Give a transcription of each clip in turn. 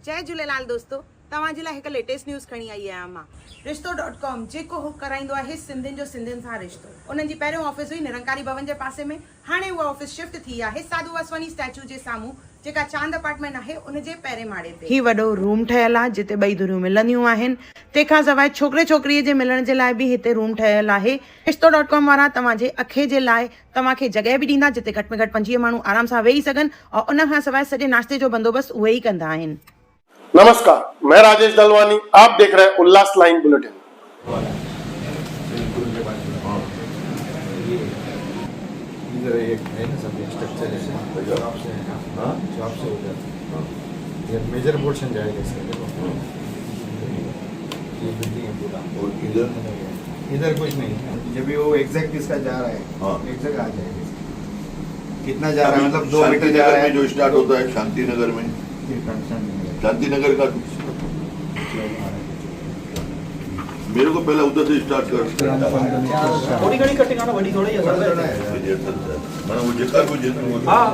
जय झूलेलाल दोस्तों, तव्हां जे लाइ हिकु लेटेस्ट न्यूज़ खणी आई आहियां मां। रिश्तो.com जेको कराईंदो आहे सिंधियुनि जो सिंधियुनि सां रिश्तो। उन्हनि जी पहिरियों ऑफिस हुई निरंकारी भवन जे पासे में, हाणे उहा ऑफिस शिफ्ट थी आहे साधू वासवानी स्टैच्यू जे साम्हूं, जेका चांद अपार्टमेंट आहे उन जे पहिरें माड़े ते। ही वॾो रूम ठहियल आहे जिते ॿई धुरियूं मिलंदियूं आहिनि। तंहिंखां सवाइ छोकिरे छोकिरीअ जे मिलण जे लाइ बि हिते रूम ठहियल आहे। रिश्तो.com वारा तव्हांजे अखे जे लाइ तव्हांखे जॻह बि ॾींदा जिते घटि में घटि 25 माण्हू आराम सां वेही सघनि, और उन खां सवाइ सॼे नाश्ते जो बंदोबस्तु उहे ई कंदा आहिनि। नमस्कार, मैं राजेश दलवानी, आप देख रहे हैं उल्लास लाइन बुलेटिन। इधर एक है ना सब स्ट्रक्चर है जॉब से उधर ये मेजर पोर्शन जाएगा इसका। देखो ये बिल्डिंग है पूरा, और इधर कुछ नहीं। जब भी वो एग्जैक्ट इसका जा रहा है एक जगह आ जाएगा। कितना जा रहा है मतलब 2 मीटर जा रहा है जो स्टार्ट होता है शांति नगर में, शांति नगर का मेरे को पहले उधर से स्टार्ट कर। थोड़ी घड़ी कटिंग आना बड़ी थोड़ी है मैंने वो जिक्र को हाँ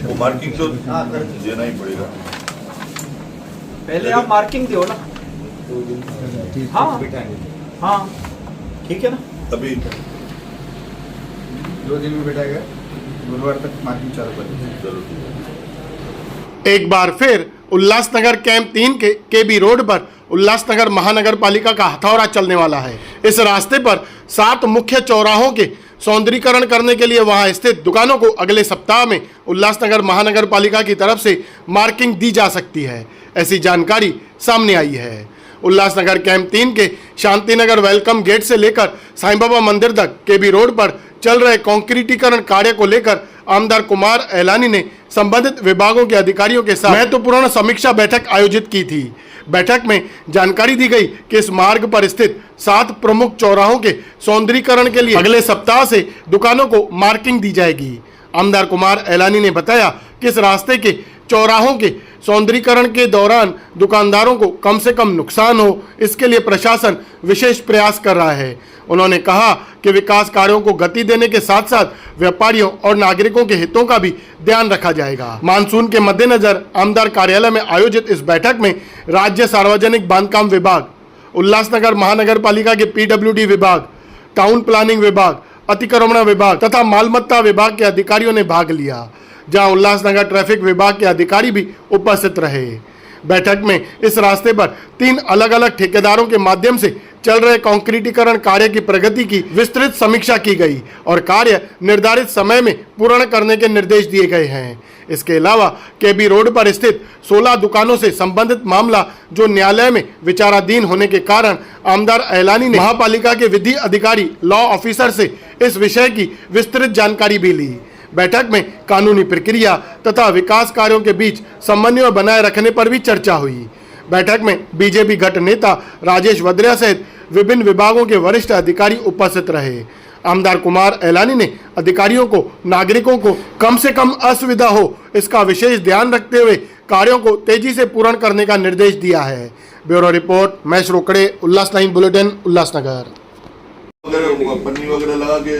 वो मार्किंग तो देना ही पड़ेगा। पहले आप मार्किंग दो ना। हाँ हाँ ठीक है ना। अभी 2 दिन में बैठाएगा, गुरुवार तक मार्किंग चालू कर। एक बार फिर उल्लासनगर कैंप 3 के केबी रोड पर उल्लासनगर महानगर पालिका का हथौड़ा चलने वाला है। इस रास्ते पर 7 मुख्य चौराहों के सौंदर्यीकरण करने के लिए वहां स्थित दुकानों को अगले सप्ताह में उल्लासनगर महानगर पालिका की तरफ से मार्किंग दी जा सकती है, ऐसी जानकारी सामने आई है। उल्लासनगर कैंप 3 के शांतिनगर वेलकम गेट से लेकर साईं बाबा मंदिर तक केबी रोड पर चल रहे कंक्रीटीकरण कार्य को लेकर आमदार कुमार एलानी ने संबंधित विभागों के अधिकारियों के साथ महत्वपूर्ण समीक्षा बैठक आयोजित की थी। बैठक में जानकारी दी गई कि इस मार्ग पर स्थित 7 प्रमुख चौराहों के सौंदर्यीकरण के लिए अगले सप्ताह से दुकानों को मार्किंग दी जाएगी। आमदार कुमार एलानी ने बताया कि इस रास्ते के चौराहों के सौंदर्यीकरण के दौरान दुकानदारों को कम से कम नुकसान हो, इसके लिए प्रशासन विशेष प्रयास कर रहा है। उन्होंने कहा कि विकास कार्यों को गति देने के साथ साथ व्यापारियों और नागरिकों के हितों का भी ध्यान रखा जाएगा। मानसून के मद्देनजर आमदार कार्यालय में आयोजित इस बैठक में राज्य सार्वजनिक बांधकाम विभाग, उल्लासनगर महानगर पालिका के PWD विभाग, टाउन प्लानिंग विभाग, अतिक्रमण विभाग तथा मालमत्ता विभाग के अधिकारियों ने भाग लिया, जहां उल्लासनगर ट्रैफिक विभाग के अधिकारी भी उपस्थित रहे। बैठक में इस रास्ते पर 3 अलग अलग ठेकेदारों के माध्यम से चल रहे कंक्रीटीकरण कार्य की प्रगति की विस्तृत समीक्षा की गई और कार्य निर्धारित समय में पूर्ण करने के निर्देश दिए गए हैं। इसके अलावा केबी रोड पर स्थित 16 दुकानों से संबंधित मामला जो न्यायालय में विचाराधीन होने के कारण आमदार एलानी ने महापालिका के विधि अधिकारी लॉ ऑफिसर से इस विषय की विस्तृत जानकारी भी ली। बैठक में कानूनी प्रक्रिया तथा विकास कार्यों के बीच समन्वय बनाए रखने पर भी चर्चा हुई। बैठक में बीजेपी गठ नेता राजेश वद्रिया सहित विभिन्न विभागों के वरिष्ठ अधिकारी उपस्थित रहे। आमदार कुमार एलानी ने अधिकारियों को नागरिकों को कम से कम असुविधा हो, इसका विशेष ध्यान रखते हुए कार्यों को तेजी से पूर्ण करने का निर्देश दिया है। ब्यूरो रिपोर्ट, महेश रोकड़े, उल्लास लाइन बुलेटिन, उल्लासनगर। पन्नी वगैरह लगा के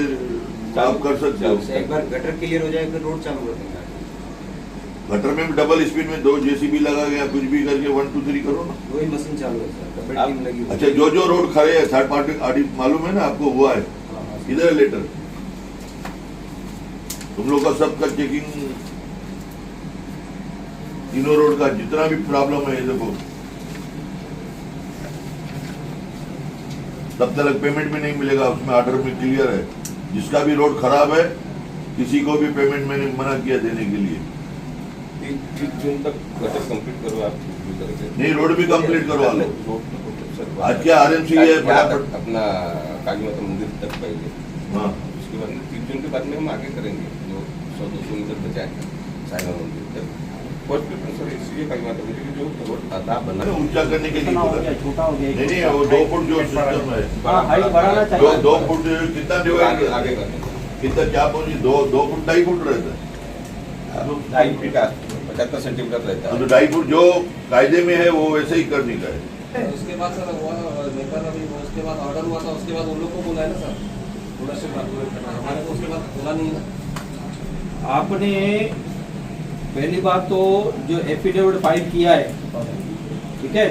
आप कर सकते हो। एक बार गटर क्लियर हो जाए फिर रोड चालू कर देंगे। गटर में भी डबल स्पीड में 2 JCB लगा के कुछ भी करके 1 2 3 करो ना। वही मशीन चालू है सर, डबल टीम लगी हुई है। अच्छा, जो रोड खड़े है थर्ड पार्टी मालूम है ना आपको, हुआ है इधर लेटर तुम लोग का सबका चेकिंग, तीनों रोड का जितना भी प्रॉब्लम है देखो, तब तक पेमेंट भी नहीं मिलेगा। उसमें ऑर्डर में क्लियर है, जिसका भी रोड खराब है किसी को भी पेमेंट मैंने मना किया देने के लिए। 30 जून तक गटर कंप्लीट करो आप। नहीं, रोड भी कंप्लीट करवा लो। आज क्या RMC है अपना काली माता मंदिर तक पहले, हाँ, उसके बाद 30 जून के बाद में हम आगे करेंगे जो 100-200 मीटर बचा है साईं बाबा मंदिर तक। फर्स्ट प्रेफरेंस सर इसलिए काली माता मंदिर की जो रोड आता बना ऊंचा करने के लिए छोटा हो गया। नहीं, वो 2 फुट जो सिस्टम है, हाइट बढ़ाना चाहिए। 2 फुट कितना डिवाइड आगे करेंगे। कितना क्या पहुंची 2 फुट 2.5 फुट रहता है। 2.5 फीट 75 सेंटीमीटर रहता है। तो 2.5 फुट जो कायदे में है वो वैसे ही करने का है। उसके बाद सर उसके बाद ऑर्डर हुआ था, उसके बाद उन लोग को बुलाया ना सर, हमारे को उसके बाद बोला नहीं ना। आपने पहली बात तो जो एफिडेविट फाइल किया है, ठीक है,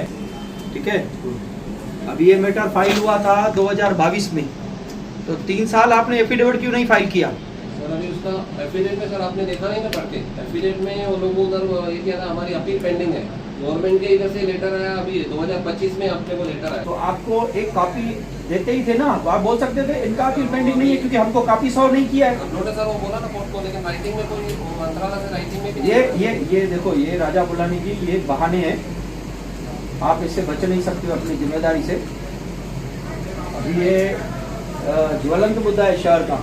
ठीक है, अभी ये मैटर फाइल हुआ था 2022 में, तो 3 साल आपने एफिडेविट क्यों नहीं फाइल किया? सर अभी उसका एफिडेविट में सर आपने देखा नहीं ना पढ़ के, एफिडेविट में वो लोग उधर ये किया था, हमारी अपील पेंडिंग है, गवर्नमेंट के इधर से लेटर आया, अभी 2025 में अपने को लेटर आया। तो आपको एक कॉपी देते ही थे ना, तो आप बोल सकते थे इनका अपील पेंडिंग नहीं है क्योंकि हमको कॉपी सर्व नहीं किया है। अपलोड है सर, वो बोला ना कोर्ट को, लेकिन राइटिंग में कोई मंत्रालय से राइटिंग में भी ये देखो, ये राजा बुलानी जी, ये बहाने हैं, आप इससे बच नहीं सकते हो अपनी जिम्मेदारी से। अभी ये ज्वलंत मुद्दा है शहर का,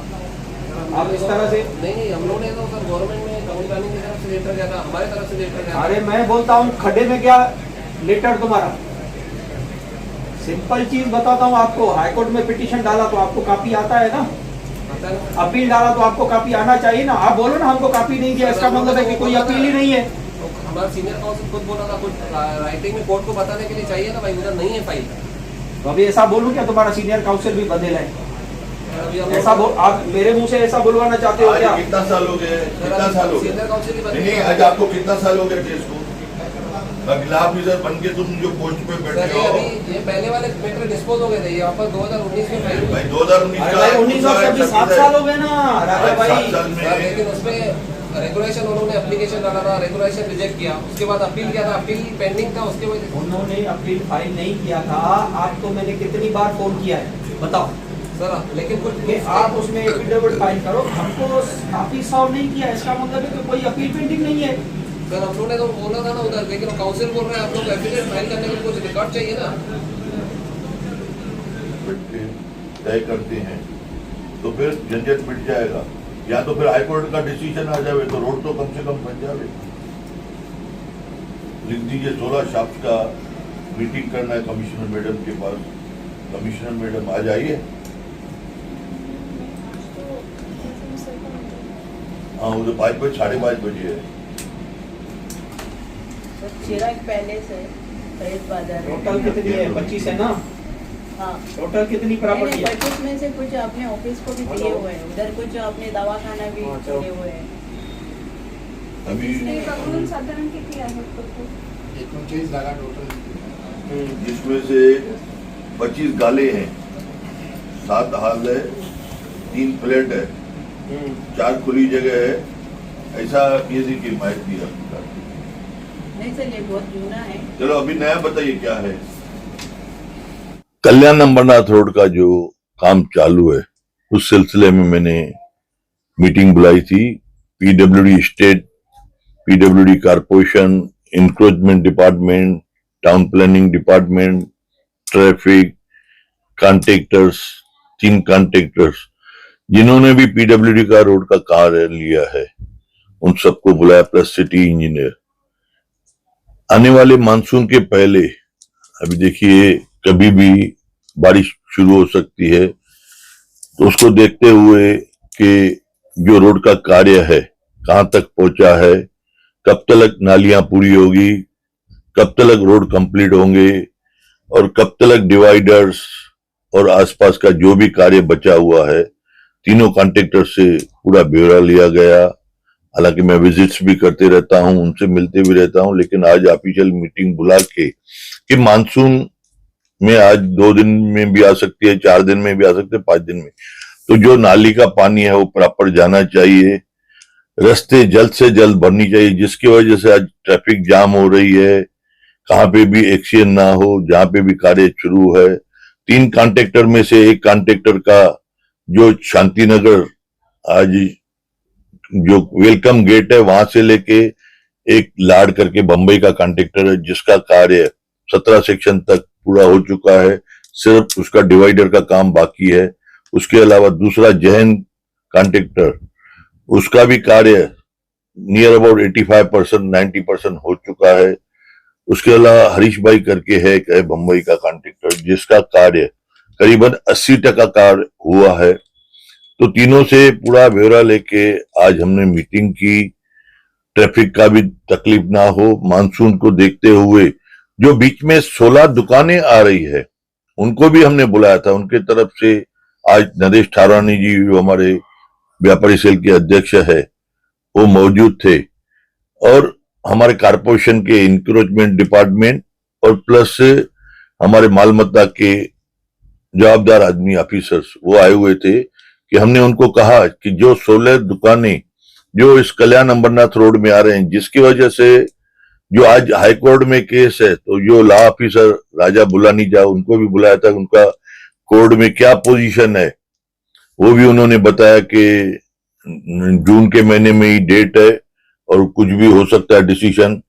आप इस तरह से नहीं, हम लोग ने तो सर गवर्नमेंट में टाउन प्लानिंग की तरफ से लेटर गया था, हमारी तरफ से लेटर गया था। अरे मैं बोलता हूँ खड्डे में क्या लेटर तुम्हारा, सिंपल चीज बताता हूँ आपको, हाईकोर्ट में पिटीशन डाला तो आपको कॉपी आता है ना, अपील डाला तो आपको कॉपी आना चाहिए ना। आप बोलो ना हमको कॉपी नहीं दिया, इसका मतलब है कि कोई अपील ही नहीं है। हमारा सीनियर काउंसिल खुद बोला था, कुछ राइटिंग में कोर्ट को बताने के लिए चाहिए ना भाई, उधर नहीं है फाइल। तो अभी ऐसा बोलूं क्या तुम्हारा सीनियर काउंसिल भी बदल है? अभी हम ऐसा बोल, आप मेरे मुंह से ऐसा बुलवाना चाहते हो आज क्या? कितना साल हो गए, कितना साल हो सीनियर गए? काउंसिल ही नहीं बदले। आज आपको कितना साल हो गया केस को? अगला ऑफिसर बन के तुम जो पोस्ट पे सर बैठे ये हो, अभी ये पहले वाले मैटर डिस्पोज हो गए थे, ये वापस 2019 में फाइल हुआ। भाई 2019 अरे का भाई 19 से अभी 7 साल हो गए ना राजा भाई। 7 साल सर में लेकिन उसमें रेगुलेशन उन्होंने एप्लीकेशन डाला था, रेगुलेशन रिजेक्ट किया, उसके बाद अपील किया था, अपील पेंडिंग था, उसके वजह से उन्होंने अपील फाइल नहीं किया था। आपको मैंने कितनी बार फोन किया है बताओ सर, लेकिन कुछ कि आप उसमें एफिडेविट फाइल करो, हमको काफी सॉल्व नहीं किया, इसका मतलब है कि कोई अपील पेंडिंग नहीं है। सर हम लोग ने तो बोला था ना उधर, लेकिन काउंसिल बोल रहे हैं आप लोग एफिडेविट फाइल करने के लिए कुछ रिकॉर्ड चाहिए ना। तय करते हैं तो फिर झंझट मिट जाएगा, या तो फिर हाईकोर्ट का डिसीजन आ जाए तो रोड तो कम से कम बन जाए। लिख दीजिए 16 शाफ्ट का मीटिंग करना है कमिश्नर मैडम के पास, कमिश्नर मैडम आ जाइए। हाँ उधर 5 बजे 5:30 बजे है। चिराग पैलेस है, फैज बाजार है। टोटल कितनी है? 25 है ना? हाँ, टोटल कितनी प्रॉपर्टी है? 25 में से कुछ अपने ऑफिस को भी दिए हुए हैं, उधर कुछ अपने दवाखाना भी दिए हुए हैं। अभी साधारण किती आहे? 39 जागा टोटल, जिसमें से 25 गाले हैं, 7 हाल है, 3 फ्लैट है, 4 खुली जगह है, ऐसा किसी की माहिती है। नहीं सर, ये बहुत जूना है। चलो अभी नया बताइए क्या है। कल्याण अम्बरनाथ रोड का जो काम चालू है उस सिलसिले में मैंने मीटिंग बुलाई थी। PWD state, PWD corporation, encroachment department, town planning department, traffic, contractors, 3 contractors जिन्होंने भी पीडब्ल्यूडी का रोड का कार्य लिया है उन सबको बुलाया, प्लस सिटी इंजीनियर। आने वाले मानसून के पहले, अभी देखिए कभी भी बारिश शुरू हो सकती है, तो उसको देखते हुए कि जो रोड का कार्य है कहां तक पहुंचा है, कब तक नालियां पूरी होगी, कब तक रोड कंप्लीट होंगे और कब तक डिवाइडर्स और आसपास का जो भी कार्य बचा हुआ है, तीनों कॉन्ट्रैक्टर से पूरा ब्यौरा लिया गया। हालांकि मैं विजिट्स भी करते रहता हूं, उनसे मिलते भी रहता हूं, लेकिन आज ऑफिशियल मीटिंग बुला के कि मानसून में आज 2 दिन में भी आ सकती है, 4 दिन में भी आ सकती है, 5 दिन में, तो जो नाली का पानी है वो प्रॉपर जाना चाहिए, रास्ते जल्द से जल्द बननी चाहिए, जिसकी वजह से आज ट्रैफिक जाम हो रही है, कहां पे भी एक्सीडेंट ना हो, जहां पे भी कार्य शुरू है। 3 कॉन्ट्रैक्टर में से एक कॉन्ट्रैक्टर का जो शांतिनगर आज जो वेलकम गेट है वहां से लेके एक लाड करके बंबई का कॉन्ट्रैक्टर है, जिसका कार्य 17 सेक्शन तक पूरा हो चुका है, सिर्फ उसका डिवाइडर का काम बाकी है। उसके अलावा दूसरा जैन कॉन्ट्रैक्टर, उसका भी कार्य नियर अबाउट 85% 90% हो चुका है। उसके अलावा हरीश भाई करके है बंबई का कॉन्ट्रैक्टर, जिसका कार्य करीबन 80% कार्य हुआ है। तो तीनों से पूरा ब्यौरा लेके आज हमने मीटिंग की, ट्रैफिक का भी तकलीफ ना हो, मानसून को देखते हुए जो बीच में 16 दुकानें आ रही है उनको भी हमने बुलाया था। उनके तरफ से आज नरेश ठारानी जी जो हमारे व्यापारी सेल के अध्यक्ष है वो मौजूद थे और हमारे कारपोरेशन के इंक्रोचमेंट डिपार्टमेंट और प्लस हमारे मालमत्ता के जवाबदार आदमी ऑफिसर्स वो आए हुए थे कि हमने उनको कहा कि जो 16 दुकानें जो इस कल्याण अमरनाथ रोड में आ रहे हैं, जिसकी वजह से जो आज हाईकोर्ट में केस है, तो जो लॉ ऑफिसर राजा बुलानी जा उनको भी बुलाया था, उनका कोर्ट में क्या पोजीशन है वो भी उन्होंने बताया कि जून के महीने में ही डेट है और कुछ भी हो सकता है डिसीजन।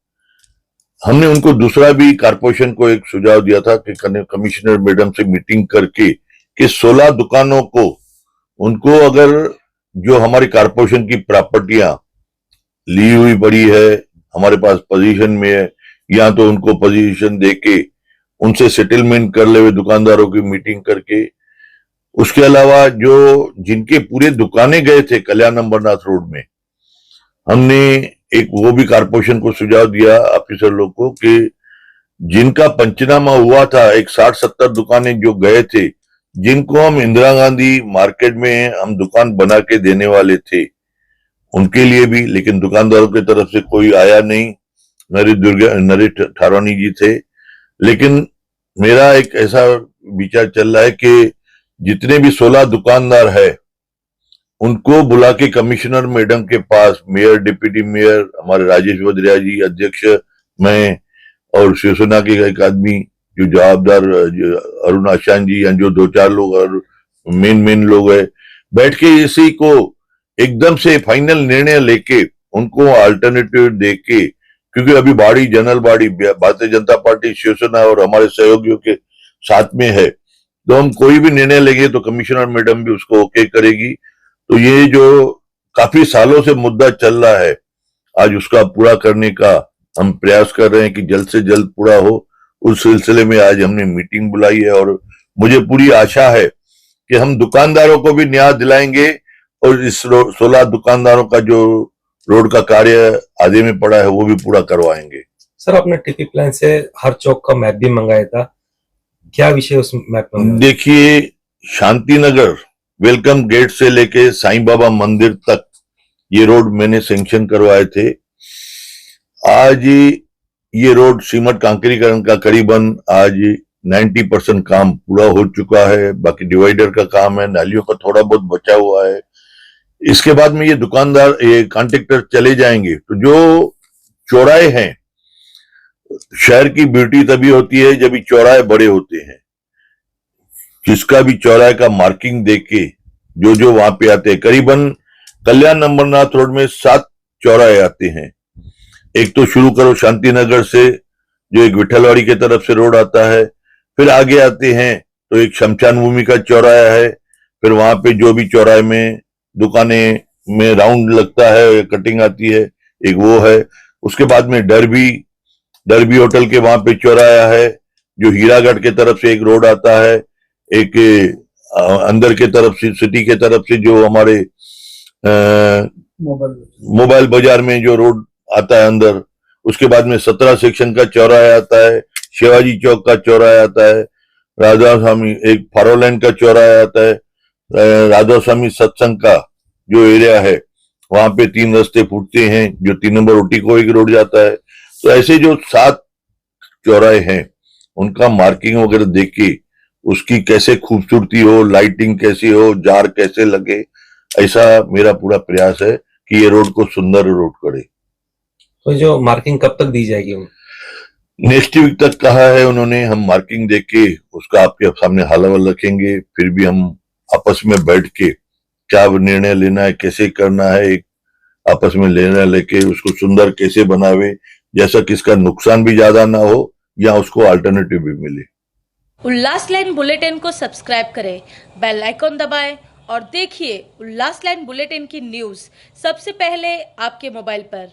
हमने उनको दूसरा भी कारपोरेशन को एक सुझाव दिया था कि कमिश्नर मैडम से मीटिंग करके कि 16 दुकानों को उनको अगर जो हमारी कारपोरेशन की प्रॉपर्टियां ली हुई पड़ी है हमारे पास पोजीशन में है, या तो उनको पोजीशन देके उनसे सेटलमेंट कर ले हुए दुकानदारों की मीटिंग करके। उसके अलावा जो जिनके पूरे दुकानें गए थे कल्याण अमरनाथ रोड में, हमने एक वो भी कारपोरेशन को सुझाव दिया ऑफिसर लोग को कि जिनका पंचनामा हुआ था, एक 60-70 दुकानें जो गए थे, जिनको हम इंदिरा गांधी मार्केट में हम दुकान बना के देने वाले थे उनके लिए भी, लेकिन दुकानदारों की तरफ से कोई आया नहीं। नरेश ठारवानी जी थे। लेकिन मेरा एक ऐसा विचार चल रहा है कि जितने भी 16 दुकानदार है उनको बुला के कमिश्नर मैडम के पास, मेयर, डिप्टी मेयर, हमारे राजेश भद्रिया जी अध्यक्ष, मैं और शिवसेना के एक आदमी जो जवाबदार अरुण आशान जी, या जो 2-4 लोग और मेन लोग है, बैठ के इसी को एकदम से फाइनल निर्णय लेके उनको अल्टरनेटिव देके, क्योंकि अभी बाड़ी जनरल बाड़ी भारतीय जनता पार्टी, शिवसेना और हमारे सहयोगियों के साथ में है, तो हम कोई भी निर्णय लेंगे तो कमिश्नर मैडम भी उसको ओके करेगी। तो ये जो काफी सालों से मुद्दा चल रहा है, आज उसका पूरा करने का हम प्रयास कर रहे हैं कि जल्द से जल्द पूरा हो। उस सिलसिले में आज हमने मीटिंग बुलाई है और मुझे पूरी आशा है कि हम दुकानदारों को भी न्याय दिलाएंगे और इस 16 दुकानदारों का जो रोड का कार्य आधे में पड़ा है वो भी पूरा करवाएंगे। सर, आपने टीपी प्लान से हर चौक का मैप भी मंगाया था, क्या विषय उस मैप में? देखिए, शांति नगर वेलकम गेट से लेके साईं बाबा मंदिर तक ये रोड मैंने सैंक्शन करवाए थे। आज ये रोड सीमेंट कांकरीकरण का करीबन आज 90% काम पूरा हो चुका है। बाकी डिवाइडर का काम है, नालियों का थोड़ा बहुत बचा हुआ है। इसके बाद में ये दुकानदार, ये कॉन्ट्रैक्टर चले जाएंगे। तो जो चौराहे हैं, शहर की ब्यूटी तभी होती है जब चौराहे बड़े होते हैं। जिसका भी चौराहे का मार्किंग देके जो वहां पे आते हैं, करीबन कल्याण अमरनाथ रोड में 7 चौराहे आते हैं। एक तो शुरू करो शांति नगर से, जो एक विठलवाड़ी की तरफ से रोड आता है, फिर आगे आते हैं तो एक शमशान भूमि का चौराहा है, फिर वहां पे जो भी चौराहे में दुकानें में राउंड लगता है, कटिंग आती है, एक वो है। उसके बाद में डरबी होटल के वहां पे चौराहा है, जो हीरागढ़ के तरफ से एक रोड आता है, एक अंदर के तरफ से, सिटी के तरफ से जो हमारे मोबाइल बाजार में जो रोड आता है अंदर। उसके बाद में 17 सेक्शन का चौराहा आता है, शिवाजी चौक का चौराहा आता है, राधा स्वामी एक फारोलैंड का चौराहा आता है, राधा स्वामी सत्संग का जो एरिया है वहां पे 3 रास्ते फूटते हैं, जो 3 नंबर ओटी को एक रोड जाता है। तो ऐसे जो 7 चौराहे हैं उनका मार्किंग वगैरह देख के उसकी कैसे खूबसूरती हो, लाइटिंग कैसी हो, जार कैसे लगे, ऐसा मेरा पूरा प्रयास है कि ये रोड को सुंदर रोड करे। तो जो मार्किंग कब तक दी जाएगी? नेक्स्ट वीक तक कहा है उन्होंने। हम मार्किंग देख के उसका आपके सामने हालवल रखेंगे, फिर भी हम आपस में बैठ के क्या निर्णय लेना है, कैसे करना है, एक आपस में निर्णय लेके उसको सुंदर कैसे बनावे, जैसा कि इसका नुकसान भी ज्यादा ना हो या उसको अल्टरनेटिव भी मिले। उल्लास लाइन बुलेटिन को सब्सक्राइब करें, बेल आइकॉन दबाएं और देखिए उल्लास लाइन बुलेटिन की न्यूज़ सबसे पहले आपके मोबाइल पर।